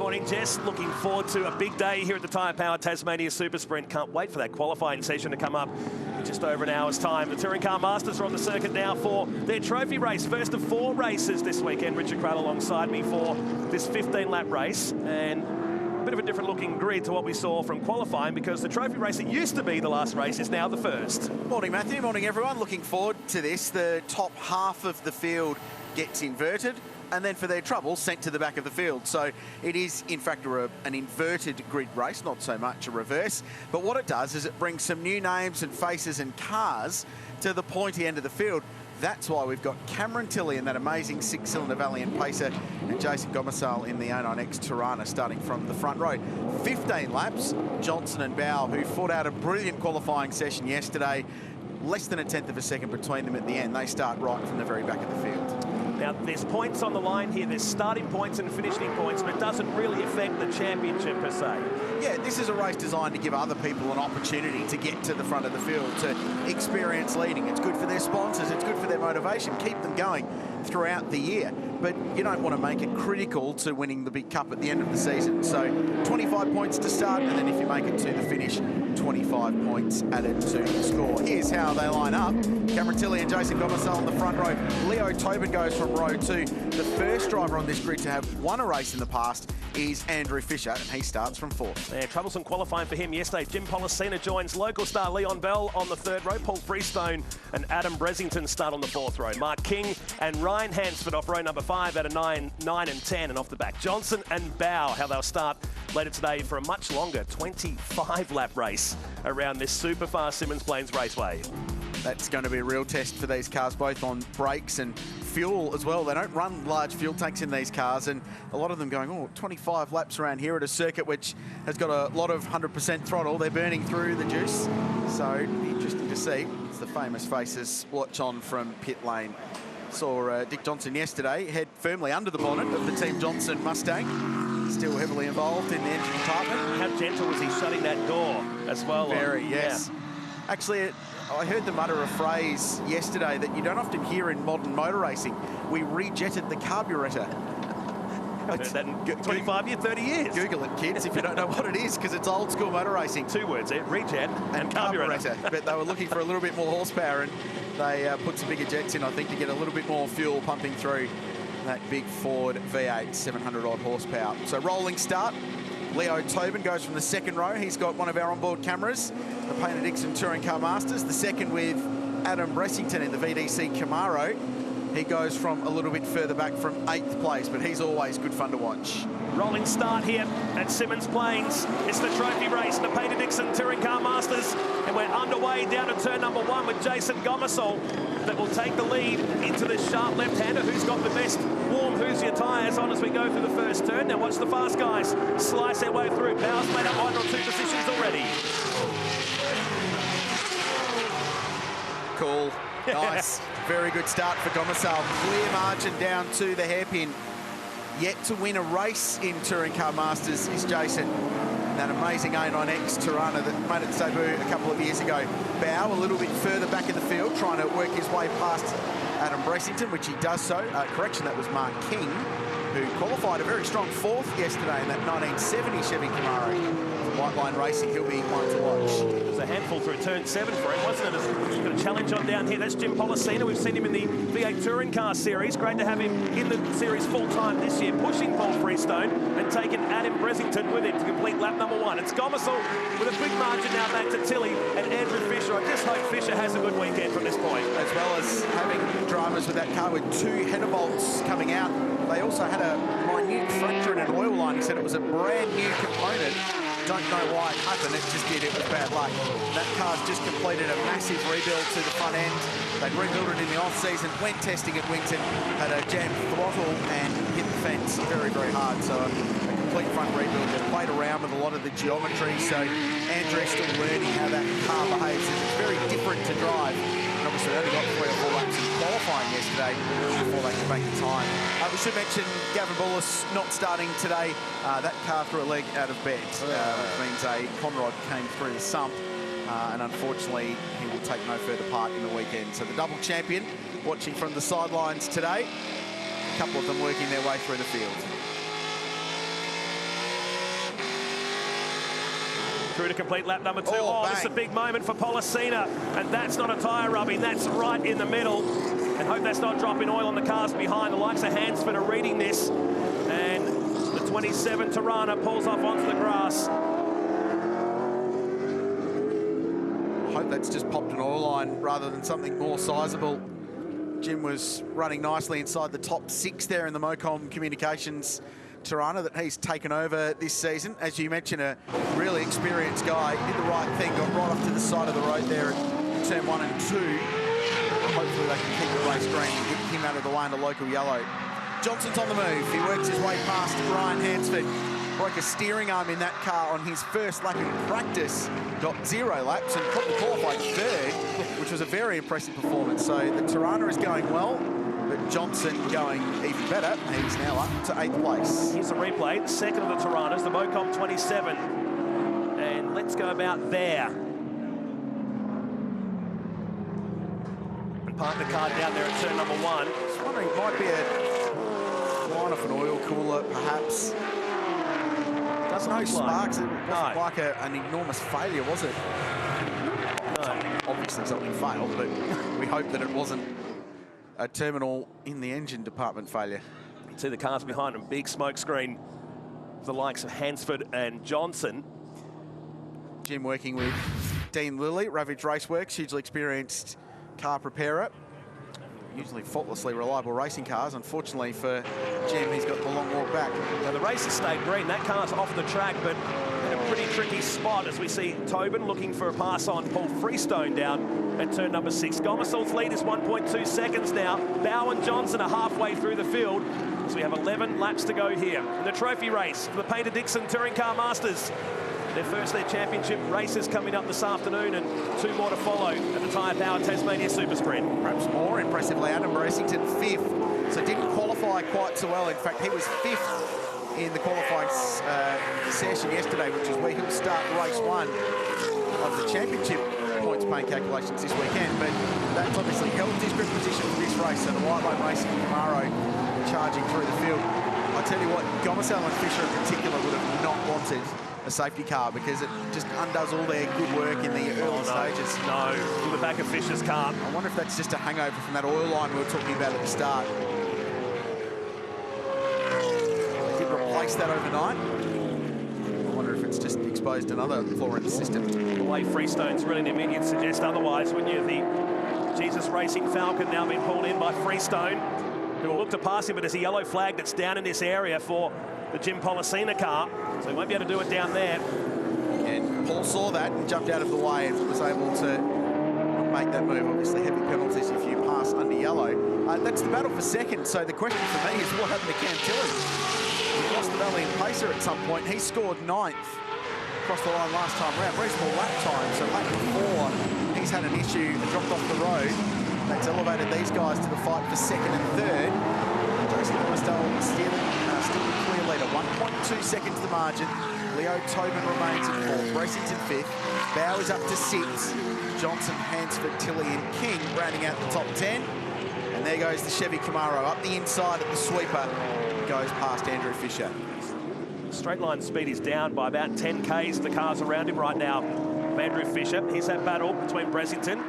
morning, Jess. Looking forward to a big day here at the Tyre Power Tasmania Super Sprint. Can't wait for that qualifying session to come up in just over an hour's time. The Touring Car Masters are on the circuit now for their trophy race. First of 4 races this weekend. Richard Cradle alongside me for this 15-lap race. And a bit of a different looking grid to what we saw from qualifying, because the trophy race that used to be the last race is now the first. Morning, Matthew. Morning, everyone. Looking forward to this. The top half of the field gets inverted, and then for their trouble sent to the back of the field. So it is in fact an inverted grid race, not so much a reverse, but what it does is it brings some new names and faces and cars to the pointy end of the field. That's why we've got Cameron Tilley in that amazing 6-cylinder Valiant Pacer and Jason Gomersall in the 09X Tirana starting from the front row. 15 laps, Johnson and Bow, who fought out a brilliant qualifying session yesterday. Less than a tenth of a second between them at the end. They start right from the very back of the field. Now, there's points on the line here. There's starting points and finishing points, but it doesn't really affect the championship per se. Yeah, this is a race designed to give other people an opportunity to get to the front of the field, to experience leading. It's good for their sponsors. It's good for their motivation. Keep them going throughout the year. But you don't want to make it critical to winning the big cup at the end of the season. So 25 points to start, and then if you make it to the finish, 25 points added to the score. Here's how they line up. Cameron Tilley and Jason Gomersall in the front row. Leo Tobin goes from row 2. The first driver on this grid to have won a race in the past is Andrew Fisher, and he starts from 4th. Yeah, troublesome qualifying for him yesterday. Jim Policina joins local star Leon Bell on the 3rd row. Paul Freestone and Adam Bresington start on the 4th row. Mark King and Ryan Hansford off row number 5 out of 9 and 10, and off the back. Johnson and Bow, how they'll start later today for a much longer 25-lap race around this super fast Symmons Plains Raceway. That's going to be a real test for these cars, both on brakes and fuel as well. They don't run large fuel tanks in these cars, and a lot of them going, 25 laps around here at a circuit which has got a lot of 100% throttle. They're burning through the juice, so it'll be interesting to see. It's the famous faces watch on from pit lane. Saw Dick Johnson yesterday head firmly under the bonnet of the Team Johnson Mustang. Still heavily involved in the engine department. How gentle was he shutting that door as well? Very, yes. Yeah. Actually, I heard them utter a phrase yesterday that you don't often hear in modern motor racing. We rejetted the carburetor. I've heard that in 25 years, 30 years. Google it, kids, if you don't know what it is, because it's old school motor racing. 2 words there, rejet and carburetor. But they were looking for a little bit more horsepower, and they put some bigger jets in, I think, to get a little bit more fuel pumping through that big Ford V8, 700 odd horsepower. So rolling start. Leo Tobin goes from the 2nd row. He's got one of our onboard cameras, the Paynter Dixon Touring Car Masters. The second with Adam Bresington in the VDC Camaro. He goes from a little bit further back from 8th place, but he's always good fun to watch. Rolling start here at Symmons Plains. It's the trophy race, the Paynter Dixon Touring Car Masters, and we're underway down to turn number 1 with Jason Gomersall that will take the lead into the sharp left-hander who's got the best warm Hoosier tyres on as we go through the first turn. Now watch the fast guys slice their way through. Bow's made up 1 or 2 positions already. Cool. Nice. Very good start for Gomersall. Clear margin down to the hairpin. Yet to win a race in Touring Car Masters is Jason. That amazing 09X Tirana that made its debut a couple of years ago. Bow a little bit further back in the field, trying to work his way past Adam Bresington, which he does so. Correction, that was Mark King, who qualified a very strong 4th yesterday in that 1970 Chevy Camaro. White Line Racing, he'll be one to watch. It was a handful through turn 7 for him, wasn't it? He's got a challenge on down here. That's Jim Policina. We've seen him in the V8 Touring Car Series. Great to have him in the series full-time this year, pushing Paul Freestone and taking Adam Bresington with him to complete lap number 1. It's Gomersall with a big margin now back to Tilley and Andrew Fisher. I just hope Fisher has a good weekend from this point. As well as having dramas with that car with 2 header bolts coming out. They also had a minute fracture in an oil line. He said it was a brand new component. Don't know why it happened, it just did, it was bad luck. That car's just completed a massive rebuild to the front end. They'd rebuilt it in the off-season, went testing at Winton, had a jammed throttle and hit the fence very, very hard. So a complete front rebuild. They've played around with a lot of the geometry, so Andrew's still learning how that car behaves. It's very different to drive. And obviously they only got 3 or 4 laps in qualifying yesterday before they could make the time. We should mention Gavin Bullis not starting today. That car threw a leg out of bed, which means a conrod came through the sump, and unfortunately he will take no further part in the weekend. So the double champion watching from the sidelines today, a couple of them working their way through the field. Through to complete lap number 2. Oh, This is a big moment for Pollicina. And that's not a tyre rubbing. That's right in the middle. And hope that's not dropping oil on the cars behind. The likes of Hansford are reading this. And the 27 Tirana pulls off onto the grass. Hope that's just popped an oil line rather than something more sizable. Jim was running nicely inside the top 6 there in the Mocom Communications Tirana that he's taken over this season. As you mentioned, a really experienced guy. Did the right thing, got right off to the side of the road there at turn 1 and 2. Hopefully they can keep the race green and get him out of the way into local yellow. Johnson's on the move. He works his way past Ryan Hansford. Broke a steering arm in that car on his first lap in practice. Got 0 laps and probably qualified 3rd, which was a very impressive performance. So the Tirana is going well, but Johnson going even better. He's now up to 8th place. Here's a replay. The second of the Tiranas, the Mocom 27. And let's go about there. And park the car down there at turn number 1. Just wondering, it might be a line off an oil cooler, perhaps. Doesn't no sparks. It wasn't like an enormous failure, was it? No. Obviously something failed, but we hope that it wasn't a terminal in the engine department failure. You see the cars behind them, big smoke screen. The likes of Hansford and Johnson. Jim working with Dean Lilly, Ravage Raceworks, hugely experienced car preparer. Usually faultlessly reliable racing cars. Unfortunately for Jim, he's got the long walk back. Now the race has stayed green. That car's off the track, but in a pretty tricky spot as we see Tobin looking for a pass on Paul Freestone down at turn number 6. Gomersall's lead is 1.2 seconds now. Bow and Johnson are halfway through the field. So we have 11 laps to go here. In the trophy race for the Paynter-Dixon Touring Car Masters. Their championship races coming up this afternoon and 2 more to follow at the Tyre Power Tasmania Super Sprint. Perhaps more impressively, Adam Bressington 5th, so didn't qualify quite so well. In fact, he was 5th in the qualifying session yesterday, which is where he'll start race 1 of the championship points paying calculations this weekend. But that's obviously helped his grip position for this race. So the White Line Racing Camaro charging through the field. I tell you what, Gomersall and Fisher in particular would have not wanted a safety car because it just undoes all their good work in the early stages. No, in the back of Fisher's car. I wonder if that's just a hangover from that oil line we were talking about at the start. They did replace that overnight. I wonder if it's just exposed another flaw in the system. The way Freestone's really the immediate suggest otherwise, wouldn't you? The Jesus Racing Falcon now being pulled in by Freestone, who will look to pass him, but there's a yellow flag that's down in this area for the Jim Pollicina car, so he won't be able to do it down there. And Paul saw that and jumped out of the way and was able to make that move. Obviously, heavy penalties if you pass under yellow. That's the battle for second, so the question for me is what happened to Cam Tilley? He lost the Valiant Pacer at some point. He scored 9th across the line last time round. Reasonable lap time, so lap before he's had an issue and dropped off the road. That's elevated these guys to the fight for 2nd and 3rd. Jason Forrestal still the clear leader, 1.2 seconds the margin. Leo Tobin remains at 4th, Bracington 5th. Bow is up to 6th. Johnson, Hansford, Tilley and King rounding out the top 10. And there goes the Chevy Camaro up the inside at the sweeper. Goes past Andrew Fisher. Straight line speed is down by about 10 k's. The cars around him right now. Andrew Fisher, here's that battle between Bressington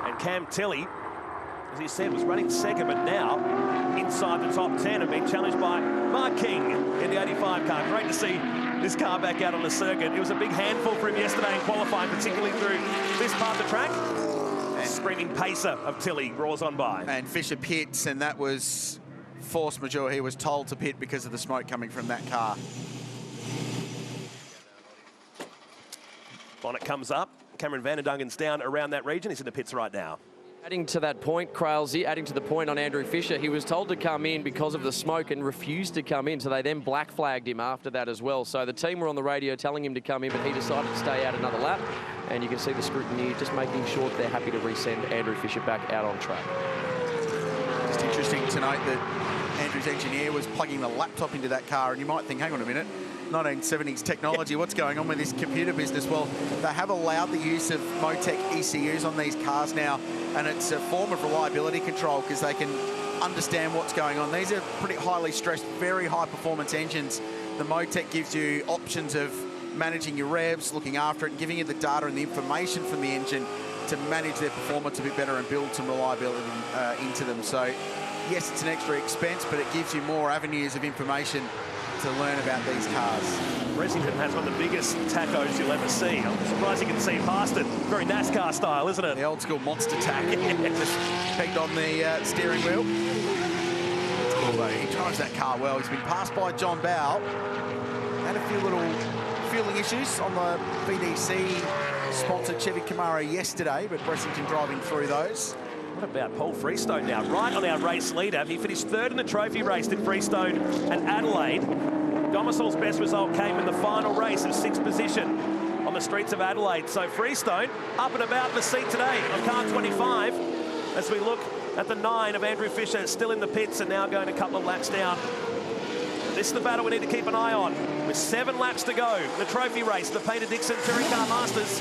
and Cam Tilley. As he said, was running second, but now inside the top 10 and being challenged by Mark King in the 85 car. Great to see this car back out on the circuit. It was a big handful for him yesterday in qualifying, particularly through this part of the track. And screaming pacer of Tilley roars on by. And Fisher pits, and that was force majeure. He was told to pit because of the smoke coming from that car. Bonnet comes up. Cameron Vanderdungen's down around that region. He's in the pits right now. Adding to that point, Crailsey, adding to the point on Andrew Fisher, he was told to come in because of the smoke and refused to come in, so they then black flagged him after that as well. So the team were on the radio telling him to come in, but he decided to stay out another lap, and you can see the scrutiny just making sure that they're happy to resend Andrew Fisher back out on track. Just interesting to note that Andrew's engineer was plugging the laptop into that car, and you might think, hang on a minute, 1970s technology, what's going on with this computer business? Well, they have allowed the use of Motec ECUs on these cars now, and it's a form of reliability control because they can understand what's going on. These are pretty highly stressed, very high performance engines. The Motec gives you options of managing your revs, looking after it, and giving you the data and the information from the engine to manage their performance a bit better and build some reliability into them. So, yes, it's an extra expense, but it gives you more avenues of information to learn about these cars. Bressington has one of the biggest tacos you'll ever see. I'm surprised you can see past it. Very NASCAR style, isn't it? The old school monster tack. Just pegged on the steering wheel. It's cool though. He drives that car well. He's been passed by John Bowe. Had a few little fueling issues on the BDC-sponsored Chevy Camaro yesterday, but Bressington driving through those. What about Paul Freestone now? Right on our race leader. He finished third in the trophy race in Freestone and Adelaide. Gomesal's best result came in the final race of 6th position on the streets of Adelaide. So Freestone up and about in the seat today on car 25 as we look at the 9 of Andrew Fisher still in the pits and now going a couple of laps down. This is the battle we need to keep an eye on. With 7 laps to go, the trophy race, the Peter Dixon Touring Car Masters.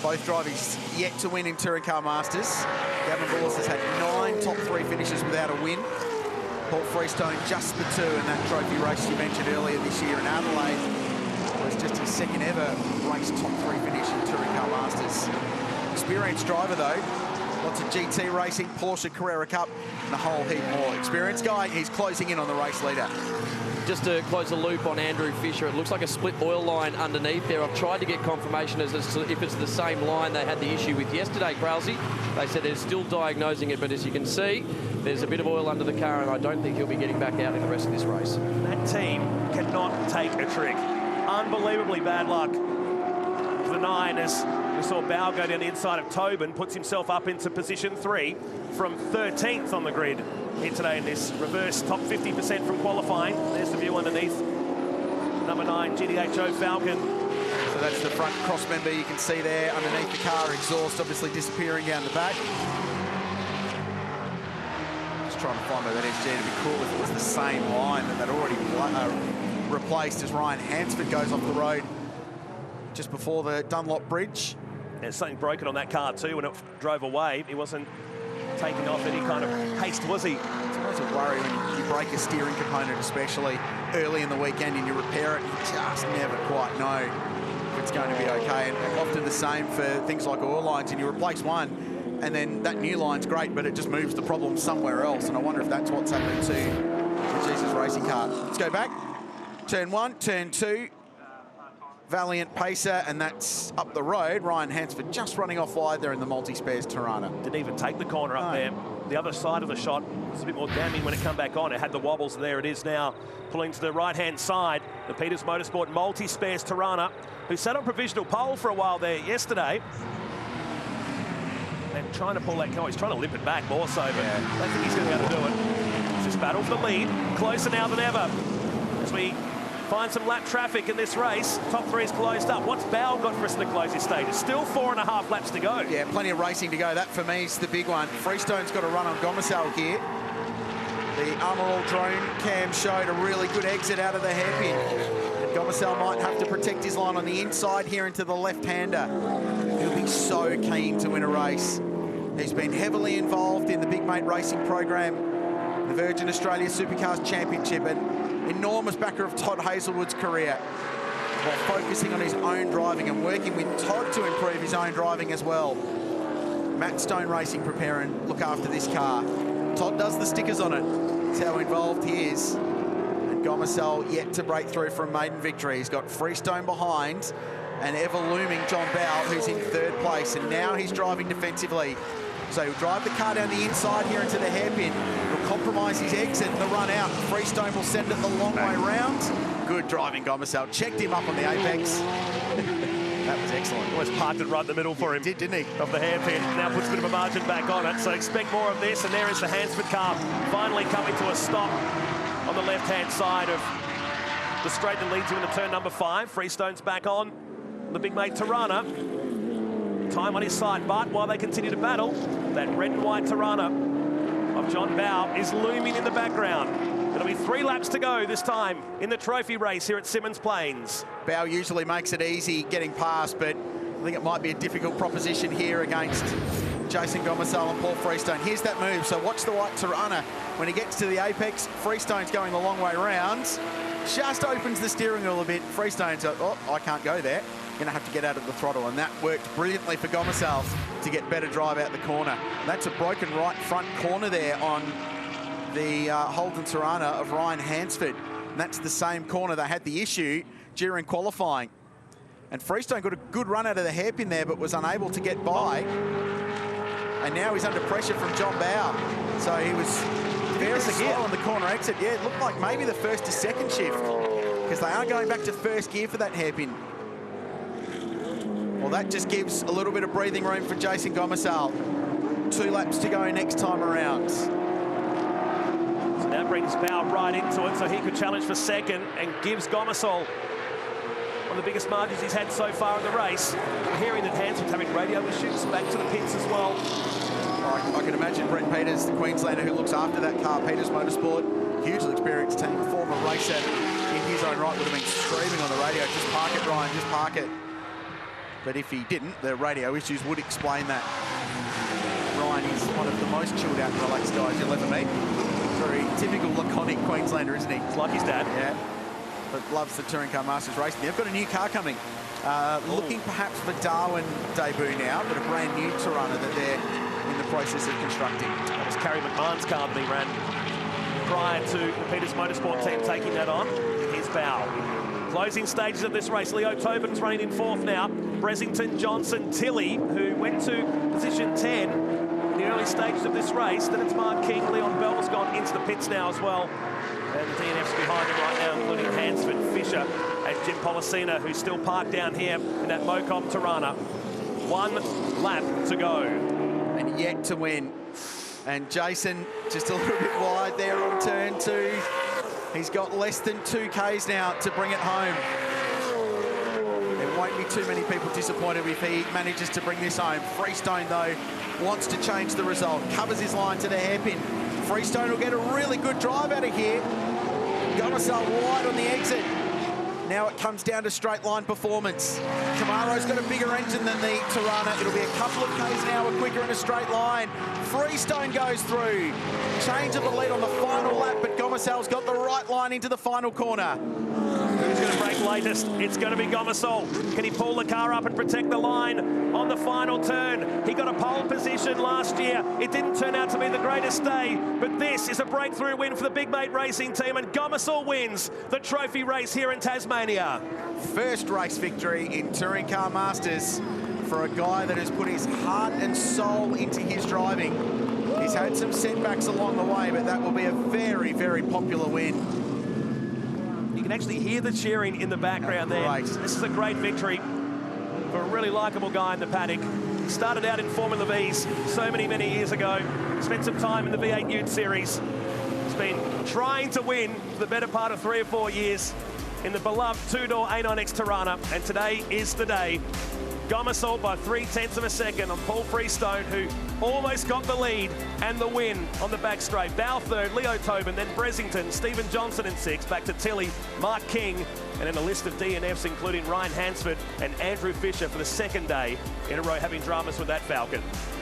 Both drivers yet to win in Touring Car Masters. Gavin Bullis has had 9 top 3 finishes without a win. Paul Freestone just the 2 in that trophy race you mentioned earlier this year in Adelaide. Was just his second ever race top 3 finish in Touring Car Masters. Experienced driver though. Lots of GT racing, Porsche Carrera Cup, and a whole heap more. Experienced guy, he's closing in on the race leader. Just to close the loop on Andrew Fisher, it looks like a split oil line underneath there. I've tried to get confirmation as to if it's the same line they had the issue with yesterday, Krause. They said they're still diagnosing it, but as you can see, there's a bit of oil under the car, and I don't think he'll be getting back out in the rest of this race. That team cannot take a trick. Unbelievably bad luck for the 9 as we saw Bowe go down the inside of Tobin, puts himself up into position 3 from 13th on the grid here today in this reverse top 50% from qualifying. There's the view underneath number 9 GTHO Falcon. So that's the front cross member you can see there underneath the car, exhaust obviously disappearing down the back. Just trying to find where that is, G. It'd be cool if it was the same line that they'd already replaced as Ryan Hansford goes off the road just before the Dunlop Bridge. There's something broken on that car too when it drove away. He wasn't taking off any kind of haste, was he? It's always a worry when you break a steering component, especially early in the weekend, and you repair it, you just never quite know if it's going to be okay. And often the same for things like oil lines, and you replace one, and then that new line's great, but it just moves the problem somewhere else. And I wonder if that's what's happened to the Jesus racing car. Let's go back. Turn 1, turn 2. Valiant pacer, and that's up the road. Ryan Hansford just running off wide there in the multi-spares Tirana. Didn't even take the corner up there. The other side of the shot was a bit more damning when it come back on. It had the wobbles. There it is now, pulling to the right-hand side. The Peters Motorsport multi-spares Tirana, who sat on provisional pole for a while there yesterday. And trying to pull that car. He's trying to limp it back more so, but I don't think he's going to be able to do it. It's this battle for the lead, closer now than ever. As we find some lap traffic in this race. Top 3 is closed up. What's Bowe got for us in the closing stages? Still 4.5 laps to go. Yeah, plenty of racing to go. That for me is the big one. Freestone's got a run on Gomersal here. The Armorall drone cam showed a really good exit out of the hairpin. And Gomersal might have to protect his line on the inside here into the left-hander. He'll be so keen to win a race. He's been heavily involved in the Big Mate Racing program, the Virgin Australia Supercars Championship, and enormous backer of Todd Hazelwood's career, while focusing on his own driving and working with Todd to improve his own driving as well. Matt Stone Racing prepare and look after this car. Todd does the stickers on it. That's how involved he is. And Gomersal yet to break through from maiden victory. He's got Freestone behind and ever-looming John Bowe, who's in 3rd place, and now he's driving defensively. So he'll drive the car down the inside here into the hairpin. He'll compromise his exit and the run out. Freestone will send it the long way round. Good driving, Gomersal. Checked him up on the apex. That was excellent. Almost parked it right in the middle for him. Didn't he? Of the hairpin. Now puts a bit of a margin back on it. So expect more of this. And there is the Hansford car finally coming to a stop on the left-hand side of the straight that leads you into turn number 5. Freestone's back on the Big Mate Tirana. Time on his side, but while they continue to battle, that red and white Tirana of John Bowe is looming in the background. It'll be 3 laps to go this time in the trophy race here at Symmons Plains. Bowe usually makes it easy getting past, but I think it might be a difficult proposition here against Jason Gomersal and Paul Freestone. Here's that move, so watch the white Tirana. When he gets to the apex, Freestone's going the long way round. just opens the steering wheel a bit. Freestone's like, oh, I can't go there. Going to have to get out of the throttle, and that worked brilliantly for Gomersal to get better drive out the corner. And that's a broken right front corner there on the Holden Tirana of Ryan Hansford. And that's the same corner they had the issue during qualifying. And Freestone got a good run out of the hairpin there, but was unable to get by. And now he's under pressure from John Bow. So he was very slow on the corner exit. Yeah, it looked like maybe the first to second shift, because they are going back to first gear for that hairpin. Well, that just gives a little bit of breathing room for Jason Gomersal. 2 laps to go next time around. So that brings Bow right into it, so he could challenge for second and gives Gomersal one of the biggest margins he's had so far in the race. We're hearing that Hansford's having radio issues back to the pits as well. I can imagine Brent Peters, the Queenslander who looks after that car, Peters Motorsport, hugely experienced team, former racer in his own right, would have been screaming on the radio, just park it, Ryan, just park it. But if he didn't, the radio issues would explain that. Ryan is one of the most chilled out and relaxed guys you'll ever meet. Very typical laconic Queenslander, isn't he? It's like his dad. Yeah, but loves the Touring Car Masters racing. They've got a new car coming. Looking perhaps for Darwin debut now, but a brand new Tirana that they're in the process of constructing. That was Kerry McMahon's car that he ran prior to the Peters Motorsport team taking that on. Here's Bow. Closing stages of this race, Leo Tobin's running in 4th now. Bressington, Johnson, Tilley, who went to position 10 in the early stages of this race. Then it's Mark King, Leon Bell's gone into the pits now as well. And the DNF's behind him right now, including Hansford, Fisher, and Jim Policina, who's still parked down here in that Mocom Tirana. 1 lap to go. And yet to win. And Jason just a little bit wide there on turn 2. He's got less than 2 Ks now to bring it home. There won't be too many people disappointed if he manages to bring this home. Freestone, though, wants to change the result. Covers his line to the hairpin. Freestone will get a really good drive out of here. Gomersal wide on the exit. Now it comes down to straight line performance. Camaro's got a bigger engine than the Tirana. It'll be a couple of Ks an hour quicker in a straight line. Freestone goes through. Change of the lead on the final lap, but Gomersal's got the right line into the final corner. Who's going to break latest? It's going to be Gomersal. Can he pull the car up and protect the line on the final turn? He got a pole position last year. It didn't turn out to be the greatest day, but this is a breakthrough win for the Big Mate Racing team, and Gomersal wins the trophy race here in Tasmania. First race victory in Touring Car Masters for a guy that has put his heart and soul into his driving. He's had some setbacks along the way, but that will be a very, very popular win. You can actually hear the cheering in the background there. This is a great victory for a really likeable guy in the paddock. He started out in Formula V's so many years ago. Spent some time in the V8 Ute Series. He's been trying to win for the better part of 3 or 4 years in the beloved 2-door A9X Tirana, and today is the day. Gomersal by 0.3 of a second on Paul Freestone, who almost got the lead and the win on the back straight. Bow 3rd, Leo Tobin, then Bressington, Stephen Johnson in 6th, back to Tilley, Mark King, and then a list of DNFs including Ryan Hansford and Andrew Fisher for the 2nd day in a row having dramas with that Falcon.